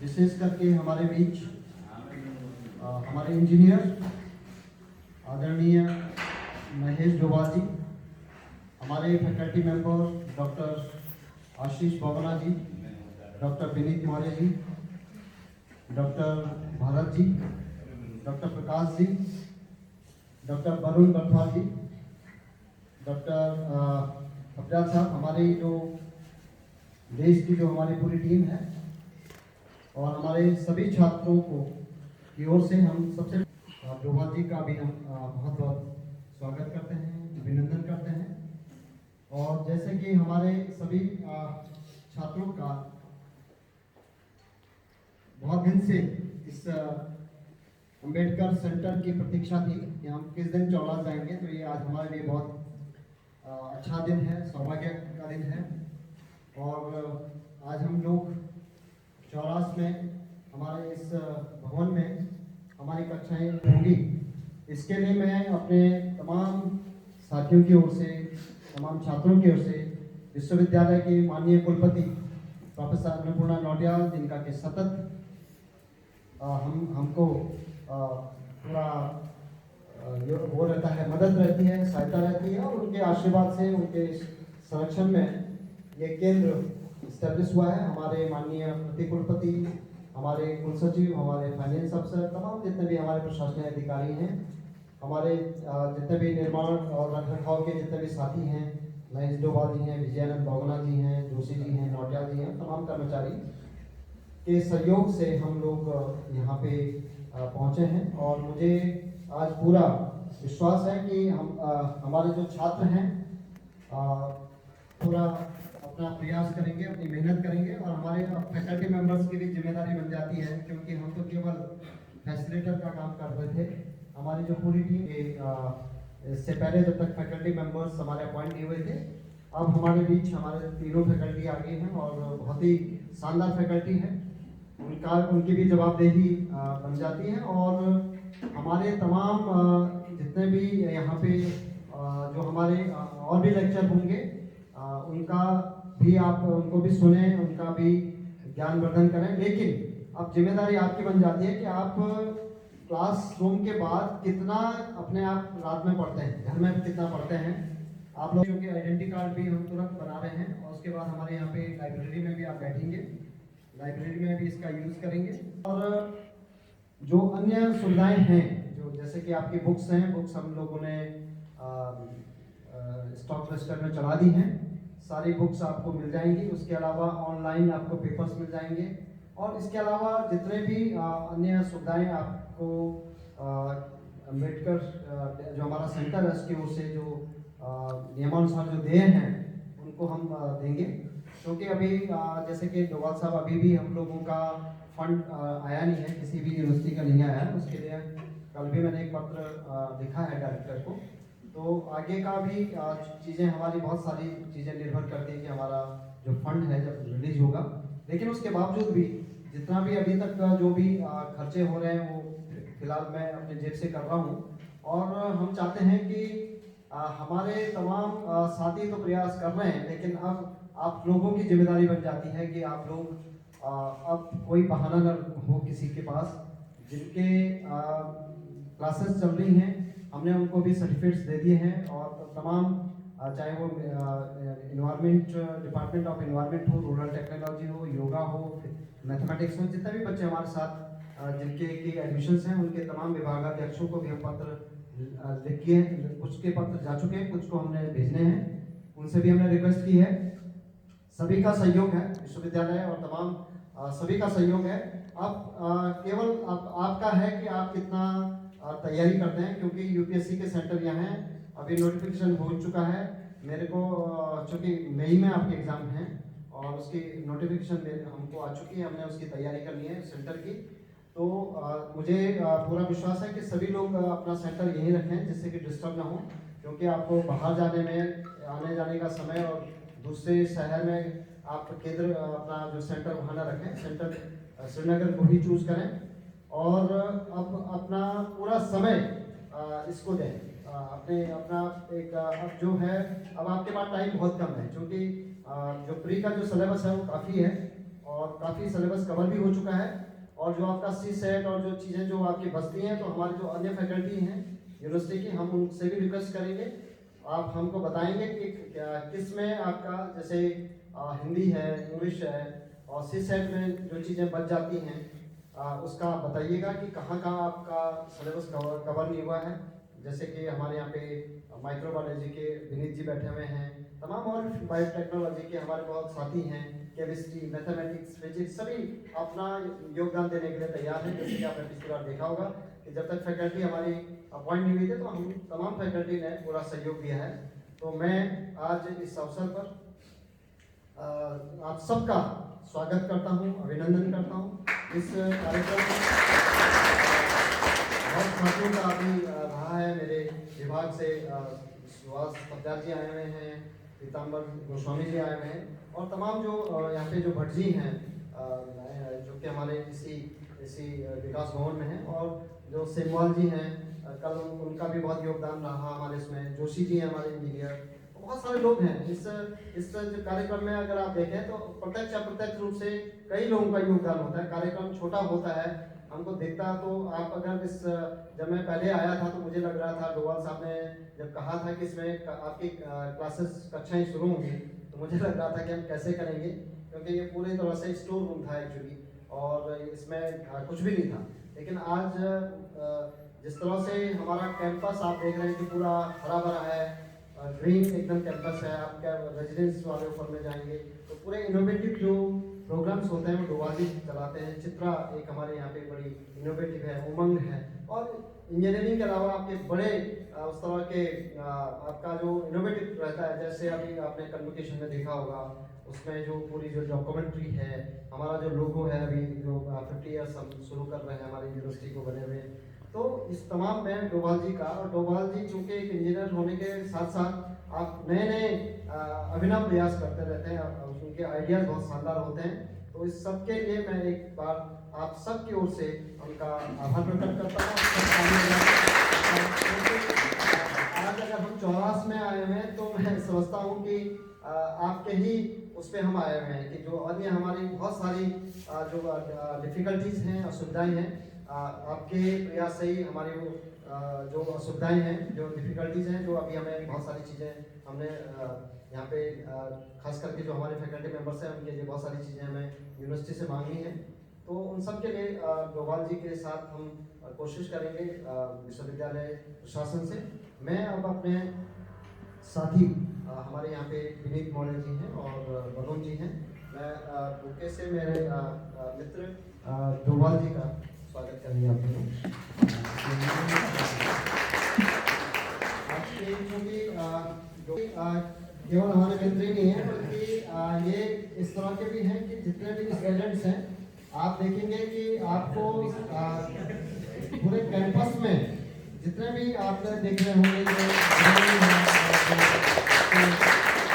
विशेष करके हमारे बीच हमारे इंजीनियर आदरणीय महेश डोभाल जी, हमारे फैकल्टी मेंबर डॉक्टर आशीष बोगना जी, डॉक्टर विनीत मौर्य जी, डॉक्टर भारत जी, डॉक्टर प्रकाश जी, डॉक्टर वरुण बर्थवाल जी, डॉक्टर अफजाल साहब, हमारे जो देश की जो हमारी पूरी टीम है और हमारे सभी छात्रों को की ओर से हम सबसे डोभाल जी का भी हम बहुत बहुत स्वागत करते हैं, अभिनंदन करते हैं। और जैसे कि हमारे सभी छात्रों का बहुत दिन से इस अंबेडकर सेंटर की प्रतीक्षा थी कि हम किस दिन चौरास जाएंगे, तो ये आज हमारे लिए बहुत अच्छा दिन है, सौभाग्य का दिन है। और आज हम लोग चौरास में हमारे इस भवन में हमारी कक्षाएं होंगी। इसके लिए मैं अपने तमाम साथियों की ओर से, तमाम छात्रों की ओर से, विश्वविद्यालय के माननीय कुलपति प्रोफेसर अन्नपूर्णा नौटियाल, जिनका के सतत हमको पूरा वो रहता है, मदद रहती है, सहायता रहती है, और उनके आशीर्वाद से, उनके संरक्षण में ये केंद्र इस्टेब्लिश हुआ है। हमारे माननीय प्रति कुलपति, हमारे कुलसचिव, हमारे फाइनेंस अफसर, तमाम जितने भी हमारे प्रशासनिक अधिकारी हैं, हमारे जितने भी निर्माण और रख रखाव के जितने भी साथी हैं, महेश डोभाल जी हैं, विजयानंद बोगना जी हैं, जोशी जी हैं, नौटियाल जी हैं, तमाम कर्मचारी के सहयोग से हम लोग यहाँ पे पहुँचे हैं। और मुझे आज पूरा विश्वास है कि हम हमारे जो छात्र हैं पूरा अपना प्रयास करेंगे, अपनी मेहनत करेंगे, और हमारे फैकल्टी मेंबर्स की भी जिम्मेदारी बन जाती है, क्योंकि हम तो केवल फैसिलिटेटर का काम कर रहे थे। हमारी जो पूरी टीम इससे पहले जब तक फैकल्टी मेंबर्स हमारे अपॉइंट नहीं हुए थे, अब हमारे बीच हमारे तीनों फैकल्टी आ गए हैं और बहुत ही शानदार फैकल्टी है। उनकी भी जवाबदेही बन जाती है। और हमारे तमाम जितने भी यहाँ पे जो हमारे और भी लेक्चर होंगे, उनका भी आप उनको भी सुने, उनका भी ज्ञानवर्धन करें। लेकिन अब जिम्मेदारी आपकी बन जाती है कि आप क्लासरूम के बाद कितना अपने आप रात में पढ़ते हैं, घर में कितना पढ़ते हैं। आप लोगों के आइडेंटिटी कार्ड भी हम तुरंत बना रहे हैं, और उसके बाद हमारे यहाँ पे लाइब्रेरी में भी आप बैठेंगे, लाइब्रेरी में भी इसका यूज़ करेंगे। और जो अन्य सुविधाएं हैं, जो जैसे कि आपकी बुक्स हैं, बुक्स हम लोगों ने स्टॉक रजिस्टर में चढ़ा दी हैं, सारी बुक्स आपको मिल जाएंगी। उसके अलावा ऑनलाइन आपको पेपर्स मिल जाएंगे, और इसके अलावा जितने भी अन्य सुविधाएं आपको अम्बेडकर जो हमारा सेंटर है उसकी ओर से जो नियमानुसार जो देय हैं उनको हम देंगे। क्योंकि अभी जैसे कि डोभाल साहब, अभी भी हम लोगों का फंड आया नहीं है, किसी भी यूनिवर्सिटी का नहीं आया है। उसके लिए कल भी मैंने एक पत्र लिखा है डायरेक्टर को। तो आगे का भी चीज़ें, हमारी बहुत सारी चीज़ें निर्भर करती है कि हमारा जो फंड है जब रिलीज होगा। लेकिन उसके बावजूद भी जितना भी अभी तक जो भी खर्चे हो रहे हैं वो फिलहाल मैं अपने जेब से कर रहा हूँ। और हम चाहते हैं कि हमारे तमाम साथी तो प्रयास कर रहे हैं, लेकिन अब आप लोगों की जिम्मेदारी बन जाती है कि आप लोग अब कोई बहाना न हो किसी के पास। जिनके क्लासेस चल रही हैं, हमने उनको भी सर्टिफिकेट्स दे दिए हैं। और तमाम चाहे वो इन्वायरमेंट, डिपार्टमेंट ऑफ इन्वायरमेंट हो, रूरल टेक्नोलॉजी हो, योगा हो, मैथमेटिक्स हो, जितने भी बच्चे हमारे साथ जिनके की एडमिशन्स हैं, उनके तमाम विभागाध्यक्षों को भी हम पत्र लिखिए, कुछ के पत्र जा चुके हैं, कुछ को हमने भेजने हैं, उनसे भी हमने रिक्वेस्ट की है। सभी का सहयोग है, विश्वविद्यालय और तमाम सभी का सहयोग है। अब केवल आपका है कि आप कितना तैयारी करते हैं, क्योंकि यूपीएससी के सेंटर यहाँ हैं। अभी नोटिफिकेशन हो चुका है मेरे को, चूँकि मई में आपके एग्ज़ाम हैं और उसकी नोटिफिकेशन हमको आ चुकी है, हमने उसकी तैयारी करनी है सेंटर की। तो मुझे पूरा विश्वास है कि सभी लोग अपना सेंटर यहीं रखें, जिससे कि डिस्टर्ब ना हो। क्योंकि आपको बाहर जाने में, आने जाने का समय और दूसरे शहर में आप केंद्र अपना जो सेंटर वहाँ ना रखें, सेंटर श्रीनगर को ही चूज करें। और अब अपना पूरा समय इसको दें, अपना एक अब जो है, अब आपके पास टाइम बहुत कम है, क्योंकि जो प्री का जो सिलेबस है वो काफ़ी है। और काफ़ी सिलेबस कवर भी हो चुका है। और जो आपका सी सेट और जो चीज़ें जो आपकी बचती हैं, तो हमारे जो अन्य फैकल्टी हैं यूनिवर्सिटी की, हम उनसे भी रिक्वेस्ट करेंगे, आप हमको बताएंगे कि किस में आपका जैसे हिंदी है, इंग्लिश है, और सी सेट में जो चीज़ें बच जाती हैं उसका बताइएगा कि कहाँ कहाँ आपका सिलेबस कवर नहीं हुआ है। जैसे कि हमारे यहाँ पे माइक्रोबायोलॉजी के विनीत जी बैठे हुए हैं, तमाम और बायोटेक्नोलॉजी के हमारे बहुत साथी हैं, केमिस्ट्री, मैथमेटिक्स, फिजिक्स, सभी अपना योगदान देने के लिए तैयार हैं। जैसे कि आपने पिछली बार देखा होगा कि जब तक फैकल्टी हमारी अपॉइंट नहीं हुई थी, तो हम तमाम फैकल्टी ने पूरा सहयोग दिया है। तो मैं आज इस अवसर पर आप सबका स्वागत करता हूं, अभिनंदन करता हूं इस कार्यक्रम में। बहुत साथियों का अभी रहा है, मेरे विभाग से सुभाष पत्यार जी आए हुए हैं, पीताम्बर गोस्वामी जी आए हुए हैं, और तमाम जो यहाँ पे जो भट्ट जी हैं जो कि हमारे इसी विकास भवन में हैं, और जो सेमवाल जी हैं, कल उनका भी बहुत योगदान रहा हमारे इसमें, जोशी जी हैं हमारे इंजीनियर, बहुत सारे लोग हैं इस जो कार्यक्रम में। अगर आप देखें तो प्रत्यक्ष अप्रत्यक्ष रूप से कई लोगों का योगदान होता है। कार्यक्रम छोटा होता है, हमको दिखता, तो आप अगर जब मैं पहले आया था तो मुझे लग रहा था, डोवाल साहब ने जब कहा था कि इसमें आपकी क्लासेस कक्षाएं शुरू होंगी, तो मुझे लग रहा था कि हम कैसे करेंगे, क्योंकि ये पूरी तरह से स्टोर रूम था एक्चुअली, और इसमें कुछ भी नहीं था। लेकिन आज जिस तरह से हमारा कैंपस आप देख रहे हैं कि पूरा हरा भरा है, ग्रीन एकदम कैंपस है, आप क्या रेजिडेंस वाले ऊपर में जाएंगे तो पूरे इनोवेटिव जो प्रोग्राम्स होते हैं वो डोवाल जी चलाते हैं। चित्रा एक हमारे यहाँ पे बड़ी इनोवेटिव है, उमंग है, और इंजीनियरिंग के अलावा आपके बड़े उस तरह के आपका जो इनोवेटिव रहता है, जैसे अभी आपने कन्वोकेशन में देखा होगा, उसमें जो पूरी जो डॉक्यूमेंट्री है, हमारा जो लोगो है, अभी जो 50 ईयर्स हम शुरू कर रहे हैं हमारी यूनिवर्सिटी को बने हुए, तो इस तमाम में डोभाल जी का, और डोभाल जी चूंकि एक इंजीनियर होने के साथ साथ आप नए नए अभिनव प्रयास करते रहते हैं, उनके आइडियाज बहुत शानदार होते हैं। तो इस सब के लिए मैं एक बार आप सब की ओर से उनका आभार प्रकट करता हूँ। आज अगर हम चौरास में आए हुए हैं, तो मैं समझता हूँ कि आपके ही उस पर हम आए हुए हैं कि जो अन्य हमारी बहुत सारी जो डिफिकल्टीज हैं, असुविधाएं हैं, आपके प्रयास से ही हमारी वो जो असुविधाएं हैं, जो डिफिकल्टीज हैं, जो अभी हमें बहुत सारी चीज़ें हमने यहाँ पे खास करके जो हमारे फैकल्टी मेंबर्स हैं, उनके लिए बहुत सारी चीज़ें हमें यूनिवर्सिटी से मांगनी है। तो उन सब के लिए डोभाल जी के साथ हम कोशिश करेंगे विश्वविद्यालय प्रशासन से। मैं अब अपने साथी हमारे यहाँ पे विनीत मौर्य जी हैं और वरुण जी हैं, मैं बुके से मेरे मित्र डोभाल जी का स्वागत करेंगे आप लोग। क्योंकि केवल हमारे मित्र ही नहीं है, बल्कि ये इस तरह के भी हैं कि जितने भी स्टूडेंट्स हैं, आप देखेंगे कि आपको पूरे कैंपस में जितने भी आप देख रहे होंगे,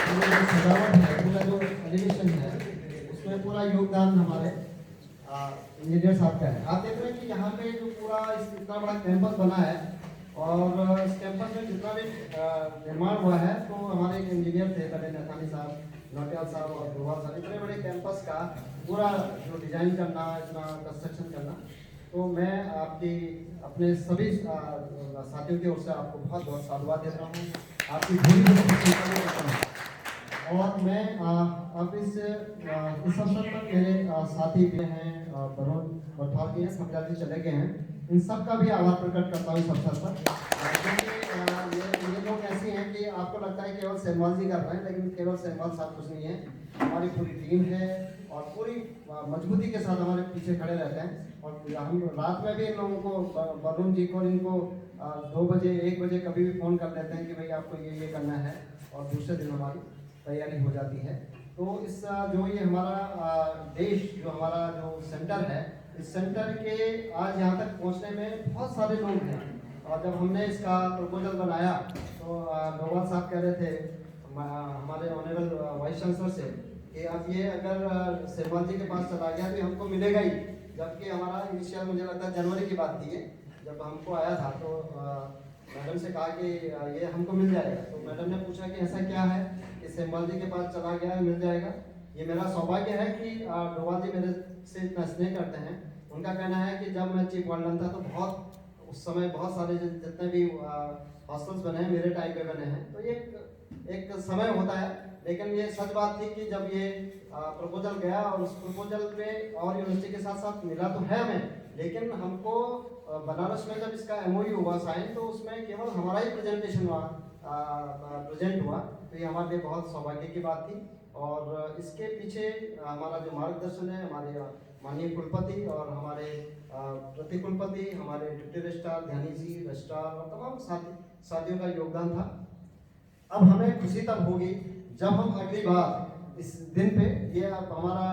जो सजावट है, पूरा जो एलिवेशन है, उसमें पूरा योगदान हमारे इंजीनियर साहब का है। आप देख रहे हैं कि यहाँ पे जो पूरा इतना बड़ा कैंपस बना है, और इस कैंपस में जितना भी निर्माण हुआ है, तो हमारे एक इंजीनियर थे पहले, नथानी साहब, नौटियाल साहब और डोभाल साहब, इतने बड़े कैंपस का पूरा जो डिजाइन करना, इतना कंस्ट्रक्शन करना, तो मैं आपकी अपने सभी साथियों की ओर से आपको बहुत बहुत साधुवाद देता हूँ, आपकी पूरी करता हूँ। और मैं अब इस अवसर पर मेरे साथी भी हैं, वरुण बठाल जी हैं, समझा जी चले गए हैं, इन सब का भी आभार प्रकट करता हूँ इस अवसर पर। क्योंकि ये लोग ऐसे हैं कि आपको लगता है केवल सेमवाल जी कर रहे हैं, लेकिन केवल सेमवाल साहब कुछ नहीं है, हमारी पूरी टीम है, और पूरी मजबूती के साथ हमारे पीछे खड़े रहते हैं। और हम रात में भी इन लोगों को, वरुण जी को, इनको 2 बजे 1 बजे कभी भी फ़ोन कर लेते हैं कि भाई आपको ये करना है, और दूसरे दिन हमारी तैयारी हो जाती है। तो इस जो ये हमारा देश, जो हमारा जो सेंटर है, इस सेंटर के आज यहाँ तक पहुँचने में बहुत सारे लोग हैं। और जब हमने इसका प्रपोजल बनाया, तो डोभाल साहब कह रहे थे हमारे ऑनरेबल वाइस चांसलर से कि अब ये अगर सेमवाल जी के पास चला गया तो हमको मिलेगा ही, जबकि हमारा इनिशियल मुझे लगता है जनवरी की बात थी, जब हमको आया था, तो मैडम से कहा कि ये हमको मिल जाएगा। तो मैडम ने पूछा कि ऐसा क्या है कि सेमवाल जी के पास चला गया है, मिल जाएगा। ये मेरा सौभाग्य है कि डोभाल जी मेरे से इतना स्नेह करते हैं। उनका कहना है कि जब मैं चीफ वार्डन था तो बहुत उस समय बहुत सारे जितने भी हॉस्टल्स बने हैं मेरे टाइम पे बने हैं। तो ये एक समय होता है, लेकिन ये सच बात थी कि जब ये प्रपोजल गया और उस प्रपोजल पे और यूनिवर्सिटी के साथ साथ मिला तो है हमें, लेकिन हमको बनारस में जब इसका एमओयू हुआ साइन तो उसमें केवल हमारा ही प्रेजेंटेशन हुआ, प्रेजेंट हुआ। तो ये हमारे लिए बहुत सौभाग्य की बात थी। और इसके पीछे हमारा जो मार्गदर्शन है हमारे माननीय कुलपति और हमारे प्रति कुलपति, हमारे डिप्टी रजिस्ट्रार ध्यानी जी, रजिस्ट्रार और तमाम साथियों का योगदान था। अब हमें खुशी तब होगी जब हम अगली बार इस दिन पे ये हमारा